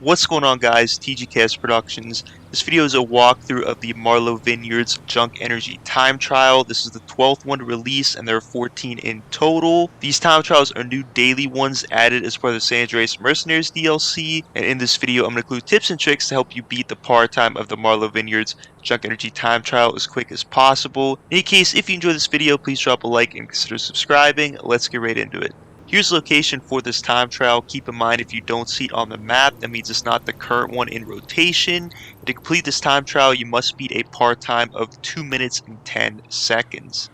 What's going on, guys? TGKS Productions. This video is a walkthrough of the Marlowe Vineyards Junk Energy time trial. This is the 12th one to release, and there are 14 in total. These time trials are new daily ones added as part of the San Andreas Mercenaries DLC, and in this video I'm going to include tips and tricks to help you beat the par time of the Marlowe Vineyards Junk Energy time trial as quick as possible. In any case, if you enjoyed this video, please drop a like and consider subscribing. Let's get right into it. Here's the location for this time trial. Keep in mind, if you don't see it on the map, that means it's not the current one in rotation. To complete this time trial, you must beat a par time of 2 minutes and 10 seconds.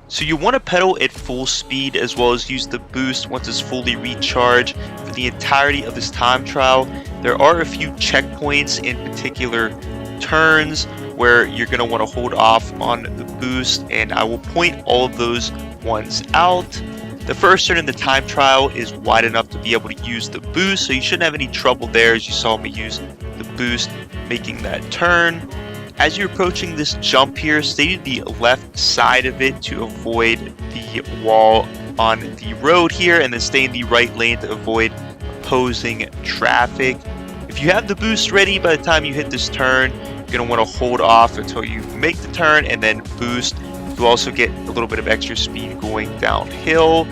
So you want to pedal at full speed as well as use the boost once it's fully recharged for the entirety of this time trial. There are a few checkpoints, in particular turns, where you're going to want to hold off on the boost, and I will point all of those ones out. The first turn in the time trial is wide enough to be able to use the boost, so you shouldn't have any trouble there, as you saw me use the boost making that turn. As you're approaching this jump here, stay to the left side of it to avoid the wall on the road here, and then stay in the right lane to avoid opposing traffic. If you have the boost ready by the time you hit this turn, you're going to want to hold off until you make the turn and then boost. You'll also get a little bit of extra speed going downhill.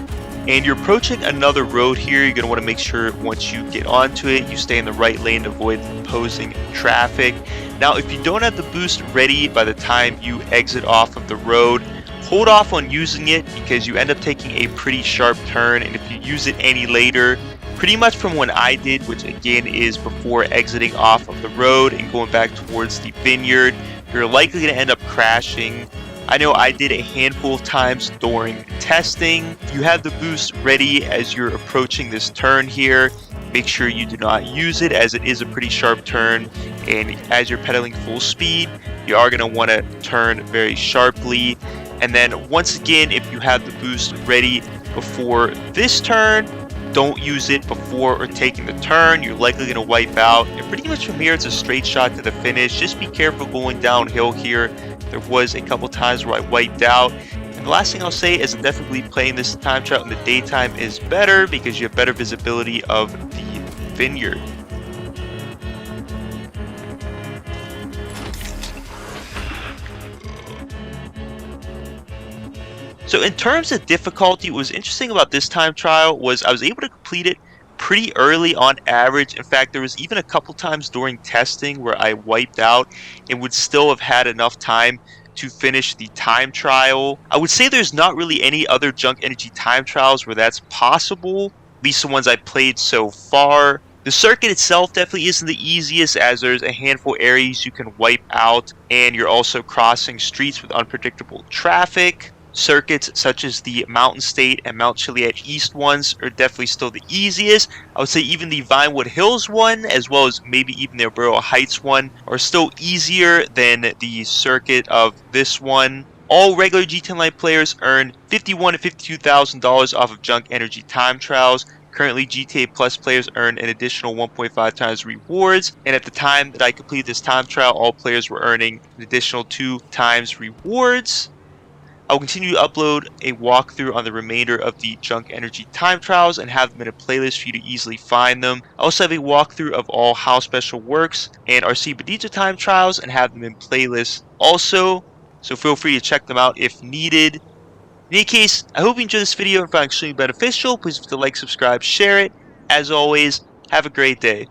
And you're approaching another road here. You're going to want to make sure once you get onto it, you stay in the right lane to avoid opposing traffic. Now, if you don't have the boost ready by the time you exit off of the road, hold off on using it because you end up taking a pretty sharp turn. And if you use it any later, pretty much from when I did, which again is before exiting off of the road and going back towards the vineyard, you're likely going to end up crashing. I know I did a handful of times during testing. If you have the boost ready as you're approaching this turn here, make sure you do not use it, as it is a pretty sharp turn, and as you're pedaling full speed, you are going to want to turn very sharply. And then once again, if you have the boost ready before this turn, don't use it before or taking the turn. You're likely going to wipe out, and pretty much from here it's a straight shot to the finish. Just be careful going downhill here. There was a couple times where I wiped out. And the last thing I'll say is definitely playing this time trial in the daytime is better because you have better visibility of the vineyard. So in terms of difficulty, what was interesting about this time trial was I was able to complete it pretty early on average. In fact, there was even a couple times during testing where I wiped out and would still have had enough time to finish the time trial. I would say there's not really any other junk energy time trials where that's possible, at least the ones I played so far. The circuit itself definitely isn't the easiest, as there's a handful of areas you can wipe out, and you're also crossing streets with unpredictable traffic. Circuits such as the Mountain State and Mount Chiliad East ones are definitely still the easiest. I would say even the Vinewood Hills one, as well as maybe even the Borough Heights one, are still easier than the circuit of this one. All regular G10 Lite players earn $51,000 to $52,000 off of junk energy time trials. Currently, GTA Plus players earn an additional 1.5 times rewards, and at the time that I completed this time trial, all players were earning an additional 2 times rewards. I'll continue to upload a walkthrough on the remainder of the junk energy time trials and have them in a playlist for you to easily find them. I also have a walkthrough of all How Special Works and RC Bodija time trials and have them in playlists also, so feel free to check them out if needed. In any case, I hope you enjoyed this video and found it extremely beneficial. Please hit the like, subscribe, share it. As always, have a great day.